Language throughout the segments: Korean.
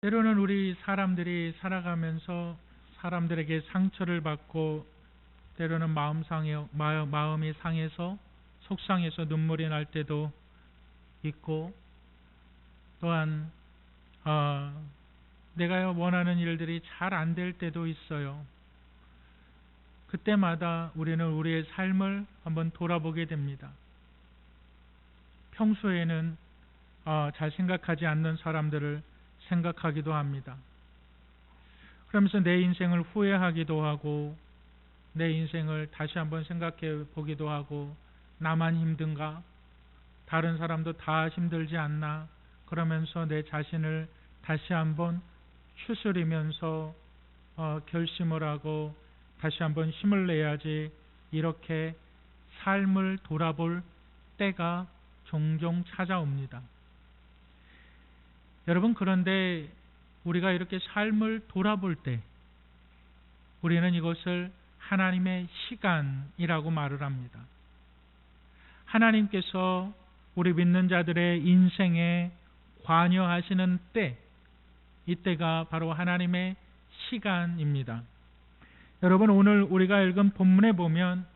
때로는 우리 사람들이 살아가면서 사람들에게 상처를 받고 때로는 마음이 상해서 속상해서 눈물이 날 때도 있고, 또한 내가 원하는 일들이 잘 안 될 때도 있어요. 그때마다 우리는 우리의 삶을 한번 돌아보게 됩니다. 평소에는 잘 생각하지 않는 사람들을 생각하기도 합니다. 그러면서 내 인생을 후회하기도 하고, 내 인생을 다시 한번 생각해 보기도 하고, 나만 힘든가? 다른 사람도 다 힘들지 않나? 그러면서 내 자신을 다시 한번 추스리면서 결심을 하고 다시 한번 힘을 내야지, 이렇게 삶을 돌아볼 때가 종종 찾아옵니다. 여러분, 그런데 우리가 이렇게 삶을 돌아볼 때 우리는 이것을 하나님의 시간이라고 말을 합니다. 하나님께서 우리 믿는 자들의 인생에 관여하시는 때, 이때가 바로 하나님의 시간입니다. 여러분, 오늘 우리가 읽은 본문에 보면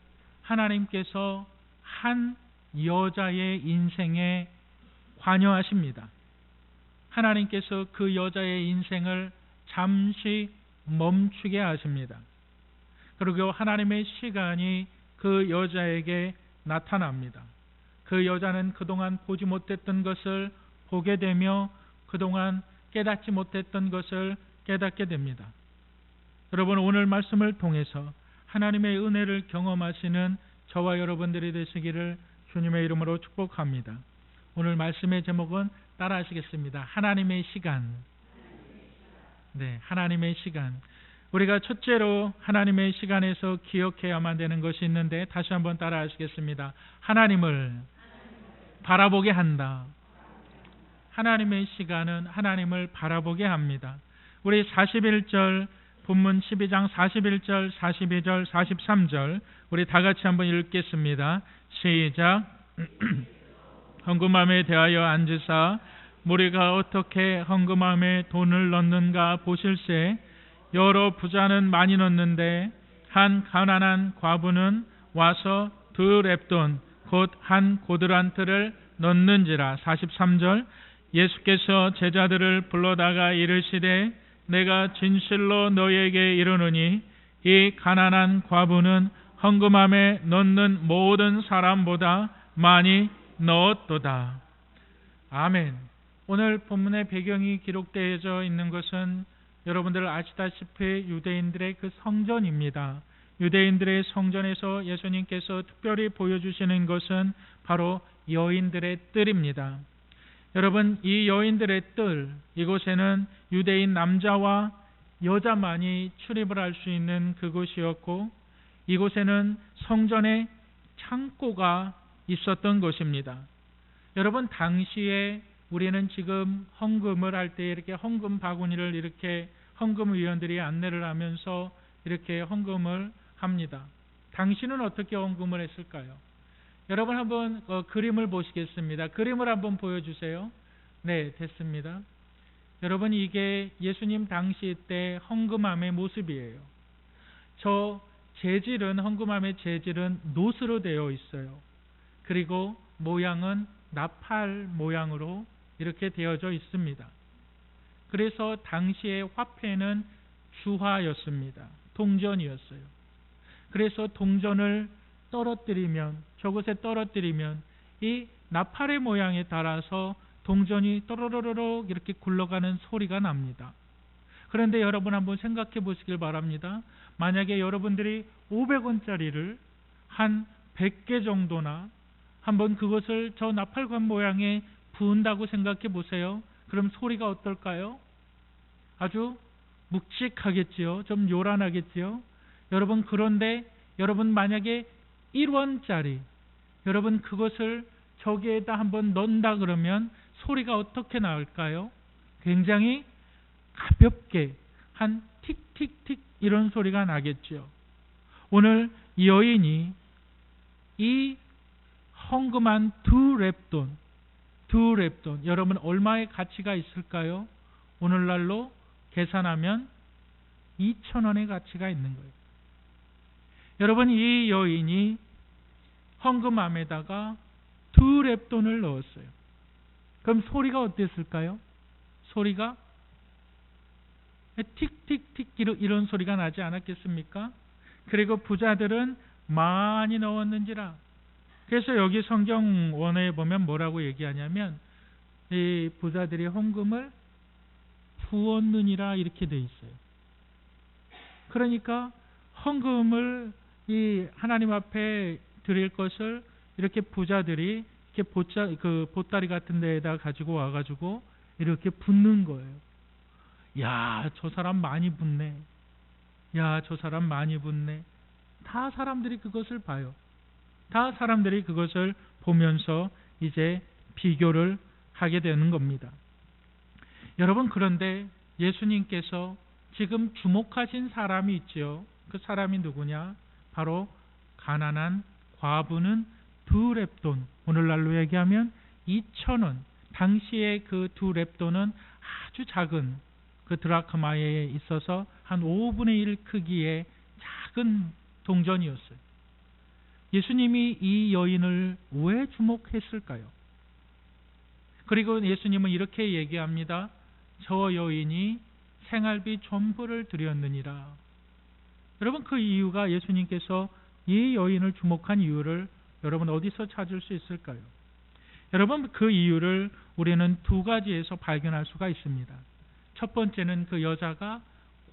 하나님께서 한 여자의 인생에 관여하십니다. 하나님께서 그 여자의 인생을 잠시 멈추게 하십니다. 그리고 하나님의 시간이 그 여자에게 나타납니다. 그 여자는 그동안 보지 못했던 것을 보게 되며 그동안 깨닫지 못했던 것을 깨닫게 됩니다. 여러분, 오늘 말씀을 통해서 하나님의 은혜를 경험하시는 저와 여러분들이 되시기를 주님의 이름으로 축복합니다. 오늘 말씀의 제목은 따라 하시겠습니다. 하나님의 시간. 네, 하나님의 시간. 우리가 첫째로 하나님의 시간에서 기억해야만 되는 것이 있는데, 다시 한번 따라 하시겠습니다. 하나님을 바라보게 한다. 하나님의 시간은 하나님을 바라보게 합니다. 우리 41절, 본문 12장 41절, 42절, 43절 우리 다 같이 한번 읽겠습니다. 시작. 헌금함에 대하여 앉으사 무리가 어떻게 헌금함에 돈을 넣는가 보실세. 여러 부자는 많이 넣는데 한 가난한 과부는 와서 두 렙돈 곧 한 고드란트를 넣는지라. 43절. 예수께서 제자들을 불러다가 이르시되 내가 진실로 너희에게 이르노니 이 가난한 과부는 헌금함에 넣는 모든 사람보다 많이 넣었도다. 아멘. 오늘 본문의 배경이 기록되어져 있는 것은 여러분들 아시다시피 유대인들의 그 성전입니다. 유대인들의 성전에서 예수님께서 특별히 보여주시는 것은 바로 여인들의 뜰입니다. 여러분, 이 여인들의 뜰, 이곳에는 유대인 남자와 여자만이 출입을 할 수 있는 그곳이었고, 이곳에는 성전의 창고가 있었던 곳입니다. 여러분, 당시에 우리는 지금 헌금을 할 때 이렇게 헌금 바구니를 이렇게 헌금위원들이 안내를 하면서 이렇게 헌금을 합니다. 당신은 어떻게 헌금을 했을까요? 여러분, 한번 그림을 보시겠습니다. 그림을 한번 보여주세요. 네, 됐습니다. 여러분, 이게 예수님 당시 때 헌금함의 모습이에요. 저 재질은, 헌금함의 재질은 노스로 되어 있어요. 그리고 모양은 나팔 모양으로 이렇게 되어져 있습니다. 그래서 당시의 화폐는 주화였습니다. 동전이었어요. 그래서 동전을 떨어뜨리면, 저곳에 떨어뜨리면 이 나팔의 모양에 따라서 동전이 또로로록 이렇게 굴러가는 소리가 납니다. 그런데 여러분 한번 생각해 보시길 바랍니다. 만약에 여러분들이 500원짜리를 한 100개 정도나 한번 그것을 저 나팔관 모양에 부은다고 생각해 보세요. 그럼 소리가 어떨까요? 아주 묵직하겠지요. 좀 요란하겠지요. 여러분, 그런데 여러분 만약에 1원짜리 여러분 그것을 저기에다 한번 넣는다 그러면 소리가 어떻게 나올까요? 굉장히 가볍게 한 틱틱틱 이런 소리가 나겠죠. 오늘 여인이 이 헌금한 두 렙돈, 여러분 얼마의 가치가 있을까요? 오늘날로 계산하면 2,000원의 가치가 있는 거예요. 여러분, 이 여인이 헌금함에다가 2렙돈을 넣었어요. 그럼 소리가 어땠을까요? 소리가 틱틱틱 이런 소리가 나지 않았겠습니까? 그리고 부자들은 많이 넣었는지라. 그래서 여기 성경 원어에 보면 뭐라고 얘기하냐면 이 부자들이 헌금을 부었느니라 이렇게 돼 있어요. 그러니까 헌금을 이 하나님 앞에 드릴 것을 이렇게 부자들이 이렇게 보따리 같은 데에다 가지고 와가지고 이렇게 붓는 거예요. 야, 저 사람 많이 붓네. 야, 저 사람 많이 붓네. 다 사람들이 그것을 봐요. 다 사람들이 그것을 보면서 이제 비교를 하게 되는 겁니다. 여러분, 그런데 예수님께서 지금 주목하신 사람이 있죠. 그 사람이 누구냐? 바로 가난한 과부는 2렙돈, 오늘날로 얘기하면 2,000원. 당시에 그 2렙돈은 아주 작은 그 드라크마에 있어서 한 5분의 1 크기의 작은 동전이었어요. 예수님이 이 여인을 왜 주목했을까요? 그리고 예수님은 이렇게 얘기합니다. 저 여인이 생활비 전부를 드렸느니라. 여러분, 그 이유가 예수님께서 이 여인을 주목한 이유를 여러분 어디서 찾을 수 있을까요? 여러분, 그 이유를 우리는 두 가지에서 발견할 수가 있습니다. 첫 번째는 그 여자가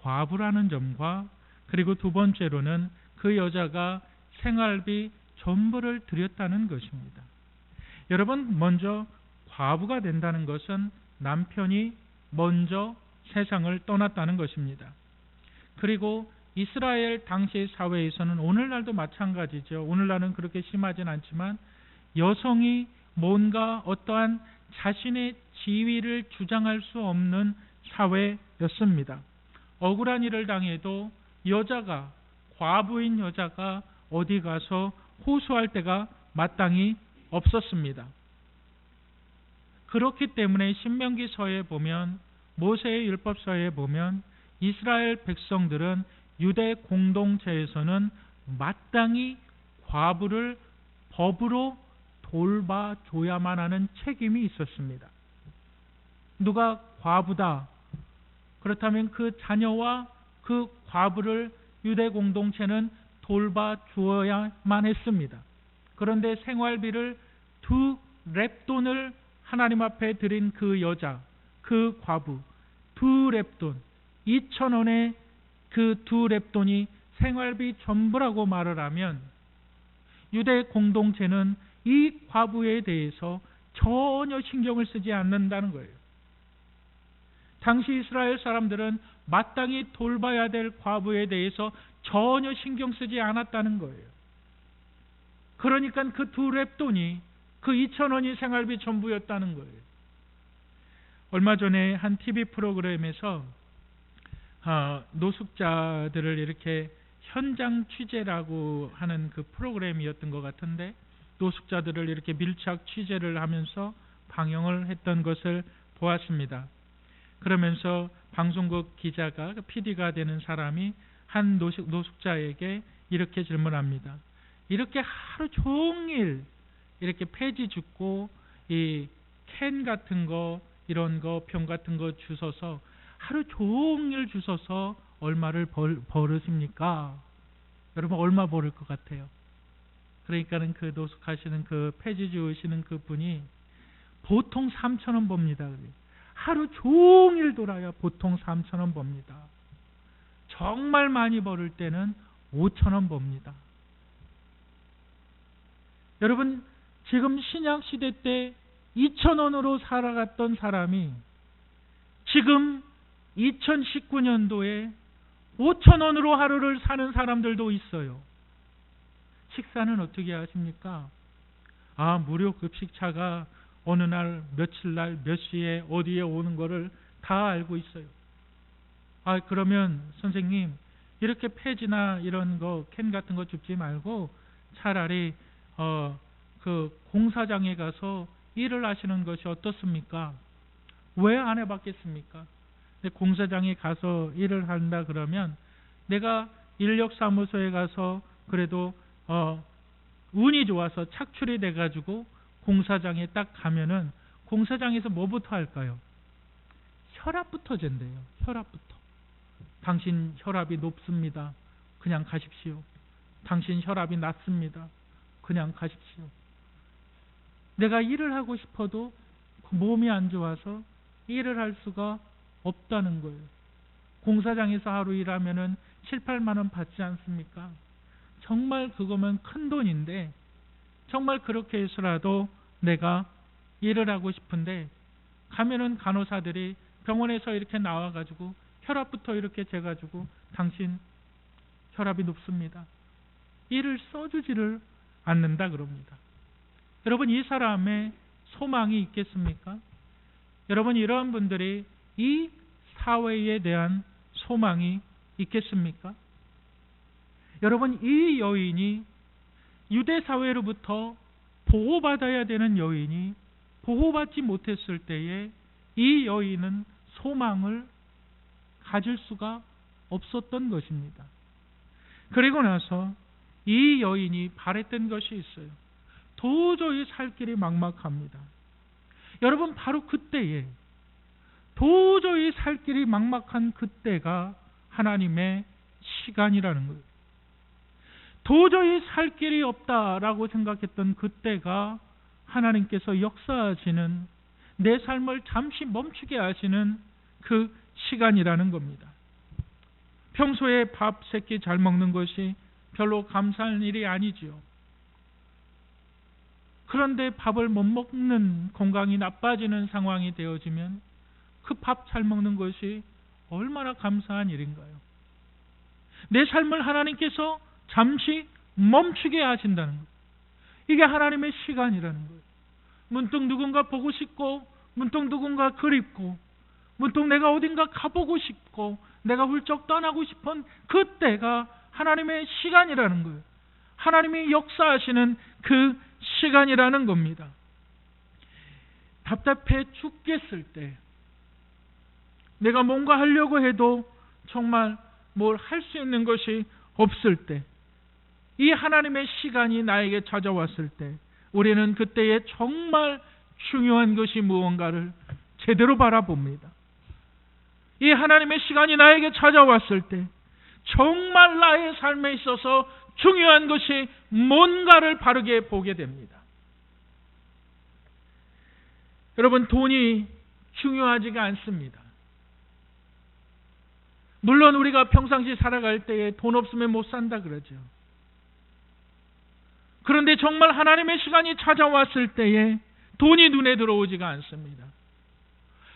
과부라는 점과 그리고 두 번째로는 그 여자가 생활비 전부를 드렸다는 것입니다. 여러분, 먼저 과부가 된다는 것은 남편이 먼저 세상을 떠났다는 것입니다. 그리고 이스라엘 당시 사회에서는 오늘날도 마찬가지죠. 오늘날은 그렇게 심하진 않지만 여성이 뭔가 어떠한 자신의 지위를 주장할 수 없는 사회였습니다. 억울한 일을 당해도 여자가, 과부인 여자가 어디 가서 호소할 때가 마땅히 없었습니다. 그렇기 때문에 신명기서에 보면, 모세의 율법서에 보면 이스라엘 백성들은 유대 공동체에서는 마땅히 과부를 법으로 돌봐줘야만 하는 책임이 있었습니다. 누가 과부다, 그렇다면 그 자녀와 그 과부를 유대 공동체는 돌봐주어야만 했습니다. 그런데 생활비를 2렙돈을 하나님 앞에 드린 그 여자, 그 과부, 2렙돈, 2,000원의 그 2렙돈이 생활비 전부라고 말을 하면 유대 공동체는 이 과부에 대해서 전혀 신경을 쓰지 않는다는 거예요. 당시 이스라엘 사람들은 마땅히 돌봐야 될 과부에 대해서 전혀 신경 쓰지 않았다는 거예요. 그러니까 그 2렙돈이, 그 2,000원이 생활비 전부였다는 거예요. 얼마 전에 한 TV 프로그램에서 노숙자들을 이렇게 현장 취재라고 하는 그 프로그램이었던 것 같은데, 노숙자들을 이렇게 밀착 취재를 하면서 방영을 했던 것을 보았습니다. 그러면서 방송국 기자가, PD가 되는 사람이 한 노숙자에게 이렇게 질문합니다. 이렇게 하루 종일 이렇게 폐지 줍고 이 캔 같은 거, 이런 거, 병 같은 거 주워서 하루 종일 주워서 얼마를 벌으십니까? 여러분, 얼마 벌을 것 같아요? 그러니까는 그 노숙하시는 그 폐지 주우시는 그 분이 보통 3,000원 법니다. 하루 종일 돌아야 보통 3,000원 법니다. 정말 많이 벌을 때는 5,000원 법니다. 여러분, 지금 신약 시대 때 2,000원으로 살아갔던 사람이 지금 2019년도에 5,000원으로 하루를 사는 사람들도 있어요. 식사는 어떻게 하십니까? 무료 급식차가 어느 날, 며칠 날, 몇 시에 어디에 오는 거를 다 알고 있어요. 그러면 선생님, 이렇게 폐지나 이런 거, 캔 같은 거 줍지 말고 차라리 그 공사장에 가서 일을 하시는 것이 어떻습니까? 왜 안 해봤겠습니까? 공사장에 가서 일을 한다 그러면 내가 인력사무소에 가서 그래도 운이 좋아서 착출이 돼가지고 공사장에 딱 가면은 공사장에서 뭐부터 할까요? 혈압부터 잰대요. 혈압부터. 당신 혈압이 높습니다. 그냥 가십시오. 당신 혈압이 낮습니다. 그냥 가십시오. 내가 일을 하고 싶어도 몸이 안 좋아서 일을 할 수가 없다는 거예요. 공사장에서 하루 일하면은 7, 8만 원 받지 않습니까? 정말 그거면 큰 돈인데 정말 그렇게 해서라도 내가 일을 하고 싶은데 가면은 간호사들이 병원에서 이렇게 나와가지고 혈압부터 이렇게 재가지고 당신 혈압이 높습니다. 일을 써주지를 않는다 그럽니다. 여러분, 이 사람의 소망이 있겠습니까? 여러분, 이러한 분들이 이 사회에 대한 소망이 있겠습니까? 여러분, 이 여인이 유대 사회로부터 보호받아야 되는 여인이 보호받지 못했을 때에 이 여인은 소망을 가질 수가 없었던 것입니다. 그리고 나서 이 여인이 바랬던 것이 있어요. 도저히 살 길이 막막합니다. 여러분, 바로 그때에 도저히 살 길이 막막한 그때가 하나님의 시간이라는 거예요. 도저히 살 길이 없다라고 생각했던 그때가 하나님께서 역사하시는, 내 삶을 잠시 멈추게 하시는 그 시간이라는 겁니다. 평소에 밥 3끼 잘 먹는 것이 별로 감사한 일이 아니지요. 그런데 밥을 못 먹는, 건강이 나빠지는 상황이 되어지면 그 밥 잘 먹는 것이 얼마나 감사한 일인가요? 내 삶을 하나님께서 잠시 멈추게 하신다는 거예요. 이게 하나님의 시간이라는 거예요. 문득 누군가 보고 싶고, 문득 누군가 그립고, 문득 내가 어딘가 가보고 싶고, 내가 훌쩍 떠나고 싶은 그때가 하나님의 시간이라는 거예요. 하나님이 역사하시는 그 시간이라는 겁니다. 답답해 죽겠을 때, 내가 뭔가 하려고 해도 정말 뭘 할 수 있는 것이 없을 때, 이 하나님의 시간이 나에게 찾아왔을 때 우리는 그때에 정말 중요한 것이 무언가를 제대로 바라봅니다. 이 하나님의 시간이 나에게 찾아왔을 때 정말 나의 삶에 있어서 중요한 것이 뭔가를 바르게 보게 됩니다. 여러분, 돈이 중요하지가 않습니다. 물론 우리가 평상시 살아갈 때에 돈 없으면 못 산다 그러죠. 그런데 정말 하나님의 시간이 찾아왔을 때에 돈이 눈에 들어오지가 않습니다.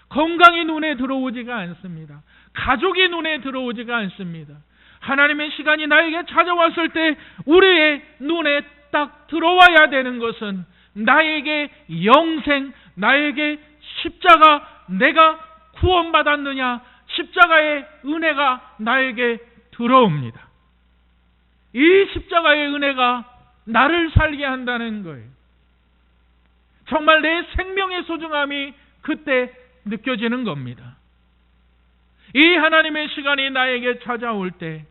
건강이 눈에 들어오지가 않습니다. 가족이 눈에 들어오지가 않습니다. 하나님의 시간이 나에게 찾아왔을 때 우리의 눈에 딱 들어와야 되는 것은 나에게 영생, 나에게 십자가, 내가 구원받았느냐, 십자가의 은혜가 나에게 들어옵니다. 이 십자가의 은혜가 나를 살게 한다는 거예요. 정말 내 생명의 소중함이 그때 느껴지는 겁니다. 이 하나님의 시간이 나에게 찾아올 때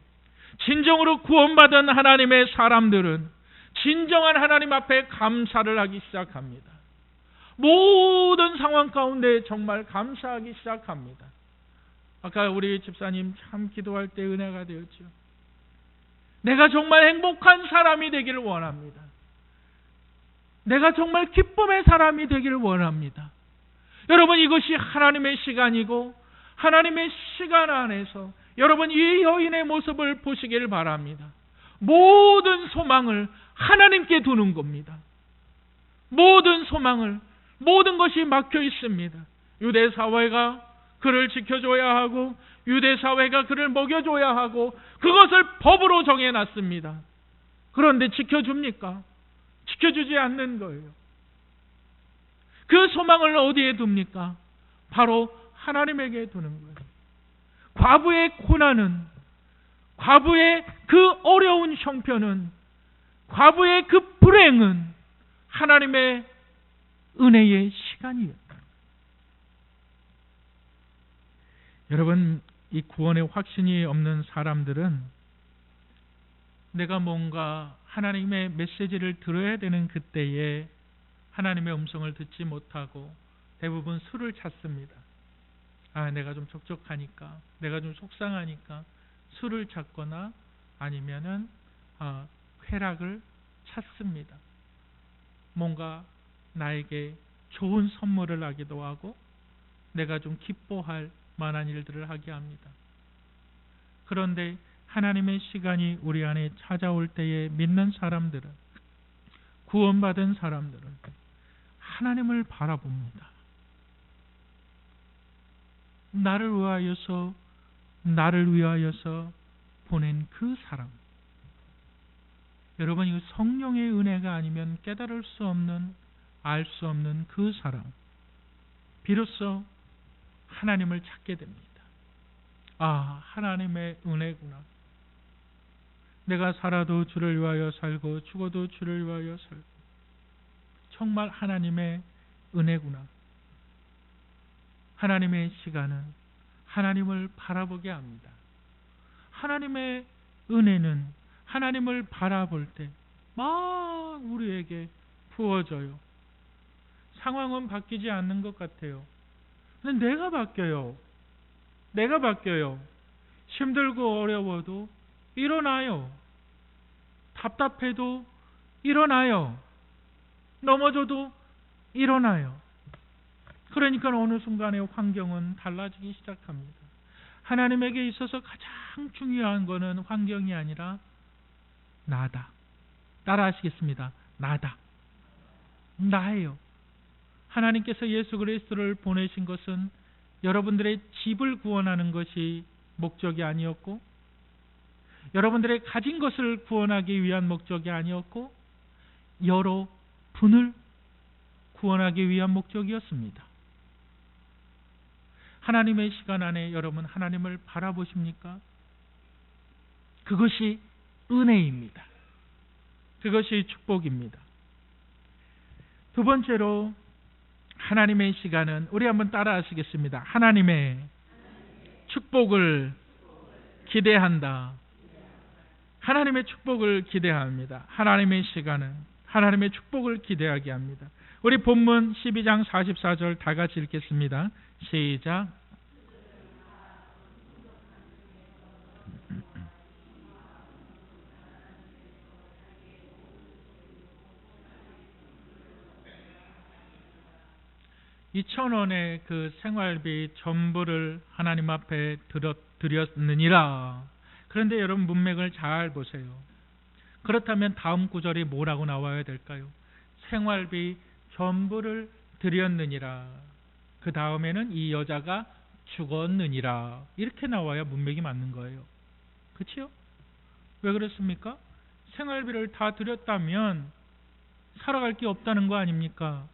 진정으로 구원받은 하나님의 사람들은 진정한 하나님 앞에 감사를 하기 시작합니다. 모든 상황 가운데 정말 감사하기 시작합니다. 아까 우리 집사님 참 기도할 때 은혜가 되었죠. 내가 정말 행복한 사람이 되기를 원합니다. 내가 정말 기쁨의 사람이 되기를 원합니다. 여러분, 이것이 하나님의 시간이고 하나님의 시간 안에서 여러분 이 여인의 모습을 보시기를 바랍니다. 모든 소망을 하나님께 두는 겁니다. 모든 소망을, 모든 것이 막혀 있습니다. 유대 사회가 그를 지켜줘야 하고 유대 사회가 그를 먹여줘야 하고 그것을 법으로 정해놨습니다. 그런데 지켜줍니까? 지켜주지 않는 거예요. 그 소망을 어디에 둡니까? 바로 하나님에게 두는 거예요. 과부의 고난은, 과부의 그 어려운 형편은, 과부의 그 불행은 하나님의 은혜의 시간이었다. 여러분, 이 구원의 확신이 없는 사람들은 내가 뭔가 하나님의 메시지를 들어야 되는 그때에 하나님의 음성을 듣지 못하고 대부분 술을 찾습니다. 내가 좀 적적하니까, 내가 좀 속상하니까 술을 찾거나 아니면은 쾌락을 찾습니다. 뭔가 나에게 좋은 선물을 하기도 하고 내가 좀 기뻐할 만한 일들을 하게 합니다. 그런데 하나님의 시간이 우리 안에 찾아올 때에 믿는 사람들은, 구원받은 사람들은 하나님을 바라봅니다. 나를 위하여서 보낸 그 사랑. 여러분, 이거 성령의 은혜가 아니면 깨달을 수 없는, 알 수 없는 그 사랑. 비로소 하나님을 찾게 됩니다. 하나님의 은혜구나. 내가 살아도 주를 위하여 살고 죽어도 주를 위하여 살고, 정말 하나님의 은혜구나. 하나님의 시간은 하나님을 바라보게 합니다. 하나님의 은혜는 하나님을 바라볼 때 막 우리에게 부어져요. 상황은 바뀌지 않는 것 같아요. 근데 내가 바뀌어요. 힘들고 어려워도 일어나요. 답답해도 일어나요. 넘어져도 일어나요. 그러니까 어느 순간에 환경은 달라지기 시작합니다. 하나님에게 있어서 가장 중요한 것은 환경이 아니라 나다. 따라하시겠습니다. 나예요. 하나님께서 예수 그리스도를 보내신 것은 여러분들의 집을 구원하는 것이 목적이 아니었고, 여러분들의 가진 것을 구원하기 위한 목적이 아니었고, 여러분을 구원하기 위한 목적이었습니다. 하나님의 시간 안에 여러분 하나님을 바라보십니까? 그것이 은혜입니다. 그것이 축복입니다. 두 번째로, 하나님의 시간은, 우리 한번 따라하시겠습니다. 하나님의 축복을 기대한다. 하나님의 축복을 기대합니다. 하나님의 시간은 하나님의 축복을 기대하게 합니다. 우리 본문 12장 44절 다 같이 읽겠습니다. 시작. $2,000의 그 생활비 전부를 하나님 앞에 드렸느니라. 그런데 여러분 문맥을 잘 보세요. 그렇다면 다음 구절이 뭐라고 나와야 될까요? 생활비 전부를 드렸느니라. 그 다음에는 이 여자가 죽었느니라. 이렇게 나와야 문맥이 맞는 거예요. 그렇죠? 왜 그렇습니까? 생활비를 다 드렸다면 살아갈 게 없다는 거 아닙니까?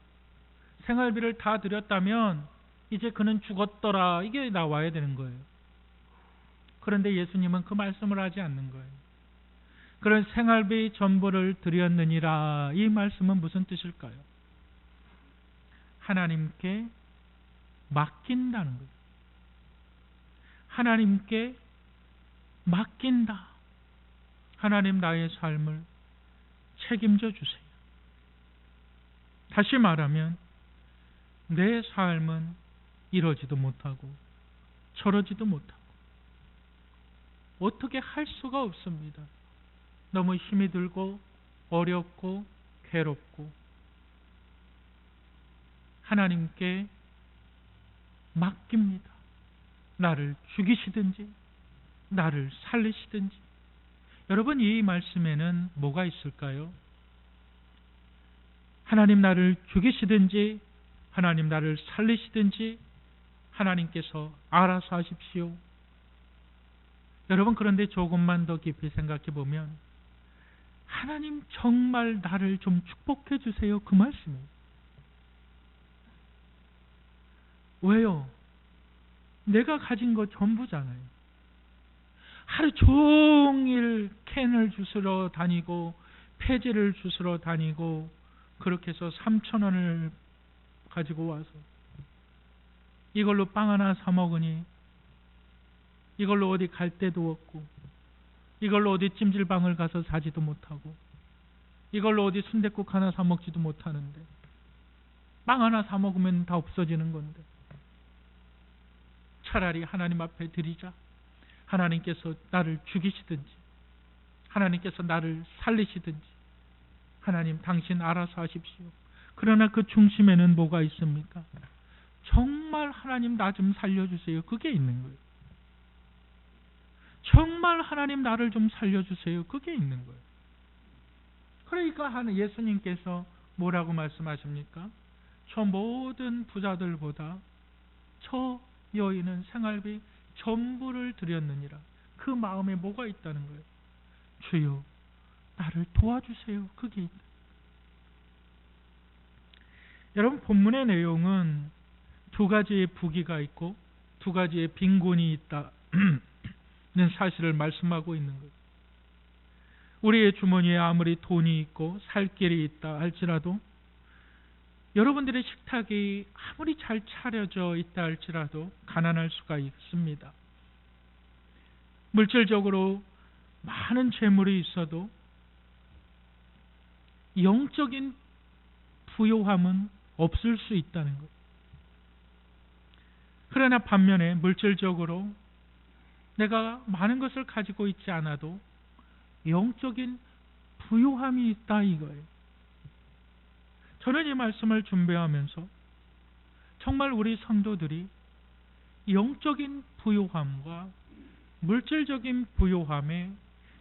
생활비를 다 드렸다면 이제 그는 죽었더라. 이게 나와야 되는 거예요. 그런데 예수님은 그 말씀을 하지 않는 거예요. 그런 생활비 전부를 드렸느니라. 이 말씀은 무슨 뜻일까요? 하나님께 맡긴다는 거예요. 하나님께 맡긴다. 하나님, 나의 삶을 책임져 주세요. 다시 말하면 내 삶은 이러지도 못하고 저러지도 못하고 어떻게 할 수가 없습니다. 너무 힘이 들고 어렵고 괴롭고, 하나님께 맡깁니다. 나를 죽이시든지 나를 살리시든지. 여러분, 이 말씀에는 뭐가 있을까요? 하나님 나를 죽이시든지 하나님 나를 살리시든지 하나님께서 알아서 하십시오. 여러분, 그런데 조금만 더 깊이 생각해 보면 하나님 정말 나를 좀 축복해 주세요. 그 말씀이에요. 왜요? 내가 가진 거 전부잖아요. 하루 종일 캔을 주스러 다니고 폐지를 주스러 다니고 그렇게 해서 3,000원을 가지고 와서 이걸로 빵 하나 사 먹으니 이걸로 어디 갈 데도 없고, 이걸로 어디 찜질방을 가서 사지도 못하고, 이걸로 어디 순댓국 하나 사 먹지도 못하는데, 빵 하나 사 먹으면 다 없어지는 건데, 차라리 하나님 앞에 드리자. 하나님께서 나를 죽이시든지, 하나님께서 나를 살리시든지, 하나님 당신 알아서 하십시오. 그러나 그 중심에는 뭐가 있습니까? 정말 하나님 나 좀 살려주세요. 그게 있는 거예요. 정말 하나님 나를 좀 살려주세요. 그게 있는 거예요. 그러니까 예수님께서 뭐라고 말씀하십니까? 저 모든 부자들보다 저 여인은 생활비 전부를 드렸느니라. 그 마음에 뭐가 있다는 거예요? 주여, 나를 도와주세요. 그게 있다. 여러분, 본문의 내용은 두 가지의 부귀가 있고 두 가지의 빈곤이 있다는 사실을 말씀하고 있는 거예요. 우리의 주머니에 아무리 돈이 있고 살 길이 있다 할지라도, 여러분들의 식탁이 아무리 잘 차려져 있다 할지라도 가난할 수가 있습니다. 물질적으로 많은 재물이 있어도 영적인 부요함은 없을 수 있다는 것. 그러나 반면에 물질적으로 내가 많은 것을 가지고 있지 않아도 영적인 부요함이 있다 이거예요. 저는 이 말씀을 준비하면서 정말 우리 성도들이 영적인 부요함과 물질적인 부요함의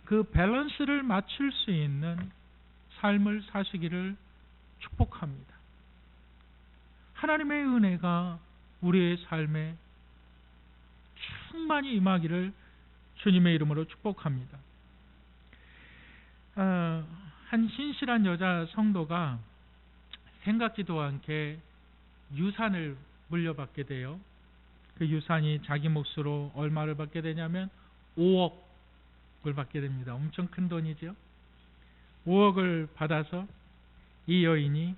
그 밸런스를 맞출 수 있는 삶을 사시기를 축복합니다. 하나님의 은혜가 우리의 삶에 충만히 임하기를 주님의 이름으로 축복합니다. 한 신실한 여자 성도가 생각지도 않게 유산을 물려받게 돼요. 그 유산이 자기 몫으로 얼마를 받게 되냐면 5억을 받게 됩니다. 엄청 큰 돈이죠. 5억을 받아서 이 여인이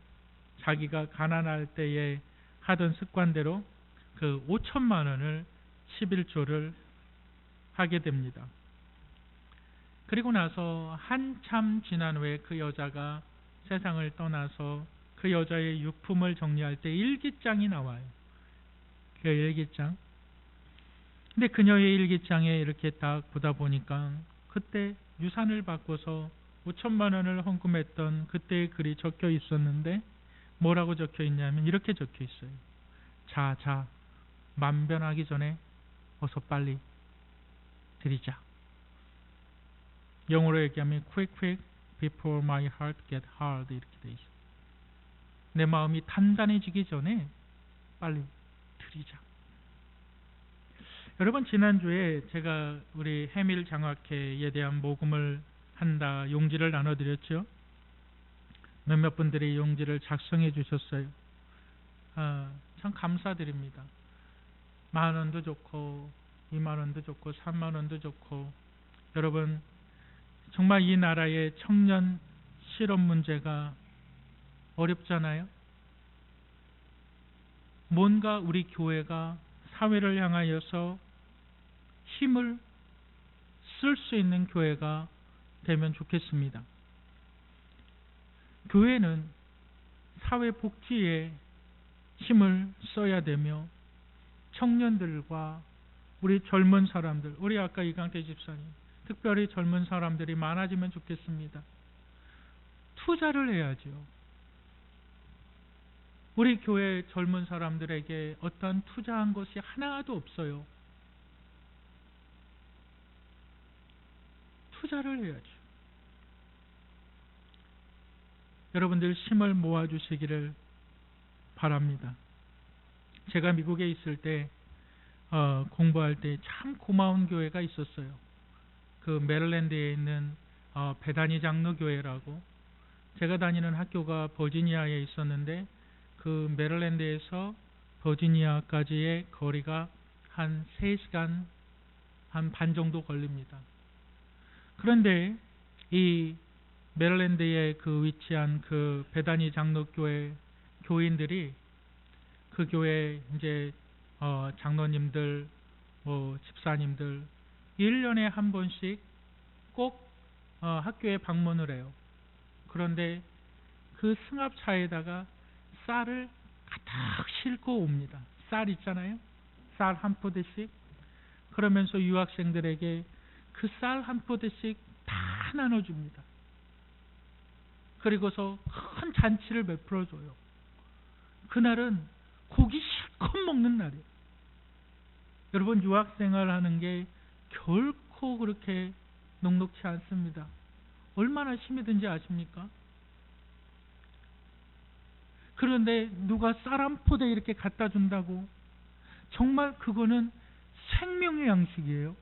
자기가 가난할 때에 하던 습관대로 그 5천만 원을 11조를 하게 됩니다. 그리고 나서 한참 지난 후에 그 여자가 세상을 떠나서 그 여자의 유품을 정리할 때 일기장이 나와요. 그 일기장. 근데 그녀의 일기장에 이렇게 딱 보다 보니까 그때 유산을 받고서 5천만 원을 헌금했던 그때의 글이 적혀 있었는데, 뭐라고 적혀 있냐면 이렇게 적혀 있어요. 자, 만변하기 전에 어서 빨리 드리자. 영어로 얘기하면 quick before my heart get hard 이렇게 돼 있어요. 내 마음이 단단해지기 전에 빨리 드리자. 여러분, 지난주에 제가 우리 해밀 장학회에 대한 모금을 한다 용지를 나눠드렸죠. 몇몇 분들이 용지를 작성해 주셨어요. 참 감사드립니다. 10,000원도 좋고 20,000원도 좋고 30,000원도 좋고, 여러분 정말 이 나라의 청년 실업 문제가 어렵잖아요. 뭔가 우리 교회가 사회를 향하여서 힘을 쓸 수 있는 교회가 되면 좋겠습니다. 교회는 사회 복지에 힘을 써야 되며, 청년들과 우리 젊은 사람들, 우리 아까 이강태 집사님, 특별히 젊은 사람들이 많아지면 좋겠습니다. 투자를 해야죠. 우리 교회 젊은 사람들에게 어떤 투자한 것이 하나도 없어요. 투자를 해야죠. 여러분들 힘을 모아주시기를 바랍니다. 제가 미국에 있을 때 공부할 때 참 고마운 교회가 있었어요. 그 메릴랜드에 있는 베다니 장로교회라고. 제가 다니는 학교가 버지니아에 있었는데 그 메릴랜드에서 버지니아까지의 거리가 한 3시간 한 반 정도 걸립니다. 그런데 이 메릴랜드에 그 위치한 그 베다니 장로교회 교인들이 그 교회 이제 장로님들 집사님들 1년에 한 번씩 꼭 학교에 방문을 해요. 그런데 그 승합차에다가 쌀을 가득 싣고 옵니다. 쌀 있잖아요. 쌀 한 포대씩. 그러면서 유학생들에게 그 쌀 한 포대씩 다 나눠줍니다. 그리고서 큰 잔치를 베풀어줘요. 그날은 고기 실컷 먹는 날이에요. 여러분, 유학생활 하는 게 결코 그렇게 녹록지 않습니다. 얼마나 힘이든지 아십니까? 그런데 누가 쌀 한 포대 이렇게 갖다 준다고? 정말 그거는 생명의 양식이에요.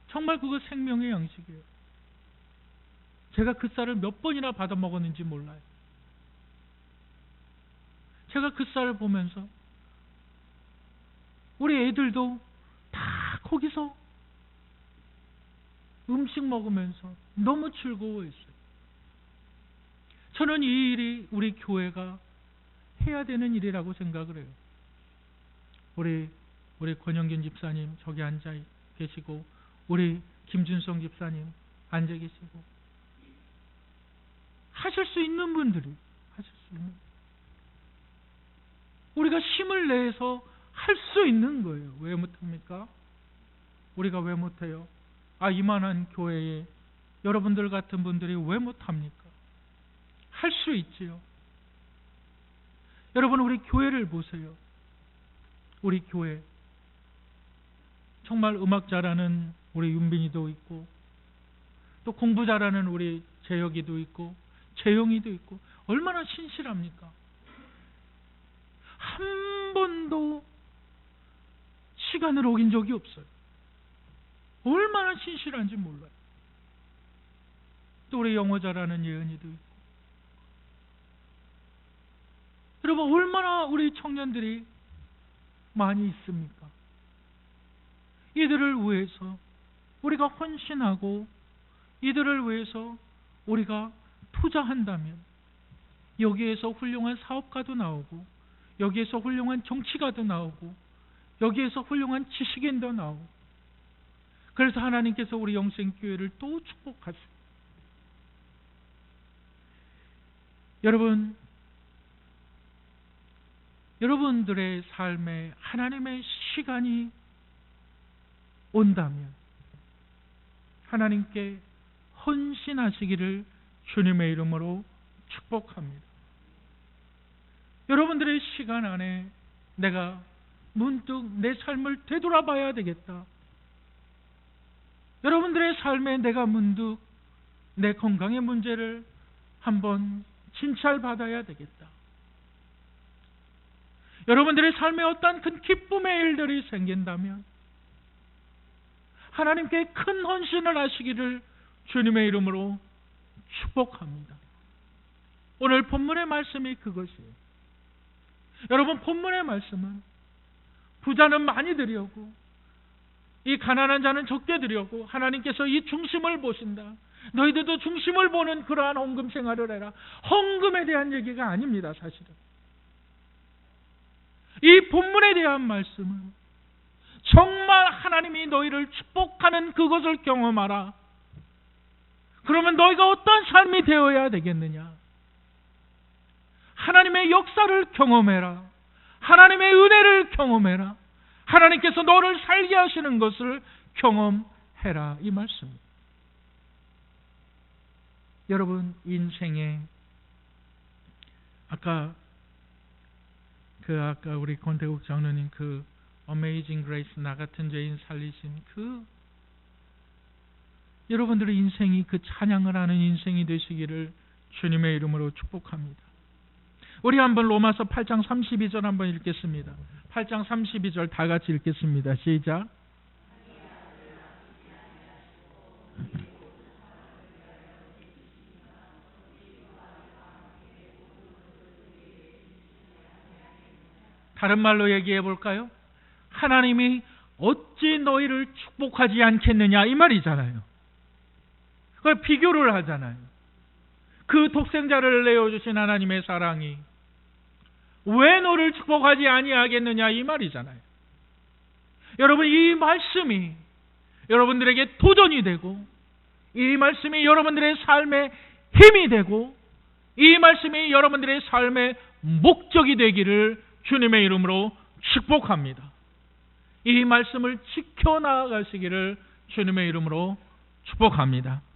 정말 그거 생명의 양식이에요. 제가 그 쌀을 몇 번이나 받아 먹었는지 몰라요. 제가 그 쌀을 보면서 우리 애들도 다 거기서 음식 먹으면서 너무 즐거워했어요. 저는 이 일이 우리 교회가 해야 되는 일이라고 생각을 해요. 우리 권영균 집사님 저기 앉아 계시고, 우리 김준성 집사님 앉아 계시고, 하실 수 있는 분들이 하실 수 있는, 우리가 힘을 내서 할 수 있는 거예요. 왜 못합니까? 우리가 왜 못해요? 이만한 교회에 여러분들 같은 분들이 왜 못합니까? 할 수 있지요. 여러분, 우리 교회를 보세요. 우리 교회 정말 음악 잘하는 우리 윤빈이도 있고, 또 공부 잘하는 우리 재혁이도 있고, 재영이도 있고, 얼마나 신실합니까? 한 번도 시간을 어긴 적이 없어요. 얼마나 신실한지 몰라요. 또 우리 영어 잘하는 예은이도 있고. 여러분, 얼마나 우리 청년들이 많이 있습니까? 이들을 위해서 우리가 헌신하고 이들을 위해서 우리가 투자한다면 여기에서 훌륭한 사업가도 나오고, 여기에서 훌륭한 정치가도 나오고, 여기에서 훌륭한 지식인도 나오고, 그래서 하나님께서 우리 영생교회를 또 축복하세요. 여러분, 여러분들의 삶에 하나님의 시간이 온다면 하나님께 헌신하시기를 주님의 이름으로 축복합니다. 여러분들의 시간 안에 내가 문득 내 삶을 되돌아봐야 되겠다. 여러분들의 삶에 내가 문득 내 건강의 문제를 한번 진찰받아야 되겠다. 여러분들의 삶에 어떤 큰 기쁨의 일들이 생긴다면 하나님께 큰 헌신을 하시기를 주님의 이름으로 축복합니다. 오늘 본문의 말씀이 그것이에요. 여러분, 본문의 말씀은 부자는 많이 드리었고 이 가난한 자는 적게 드리었고 하나님께서 이 중심을 보신다. 너희들도 중심을 보는 그러한 헌금 생활을 해라. 헌금에 대한 얘기가 아닙니다. 사실은 이 본문에 대한 말씀은 정말 하나님이 너희를 축복하는 그것을 경험하라. 그러면 너희가 어떤 삶이 되어야 되겠느냐? 하나님의 역사를 경험해라. 하나님의 은혜를 경험해라. 하나님께서 너를 살게 하시는 것을 경험해라. 이 말씀입니다. 여러분, 인생에 아까 우리 권태국 장로님 그 어메이징 그레이스, 나 같은 죄인 살리신 여러분들의 인생이 그 찬양을 하는 인생이 되시기를 주님의 이름으로 축복합니다. 우리 한번 로마서 8장 32절 한번 읽겠습니다. 8장 32절 다 같이 읽겠습니다. 시작. 다른 말로 얘기해 볼까요? 하나님이 어찌 너희를 축복하지 않겠느냐 이 말이잖아요. 그걸 비교를 하잖아요. 그 독생자를 내어주신 하나님의 사랑이 왜 너를 축복하지 아니하겠느냐 이 말이잖아요. 여러분, 이 말씀이 여러분들에게 도전이 되고, 이 말씀이 여러분들의 삶의 힘이 되고, 이 말씀이 여러분들의 삶의 목적이 되기를 주님의 이름으로 축복합니다. 이 말씀을 지켜나가시기를 주님의 이름으로 축복합니다.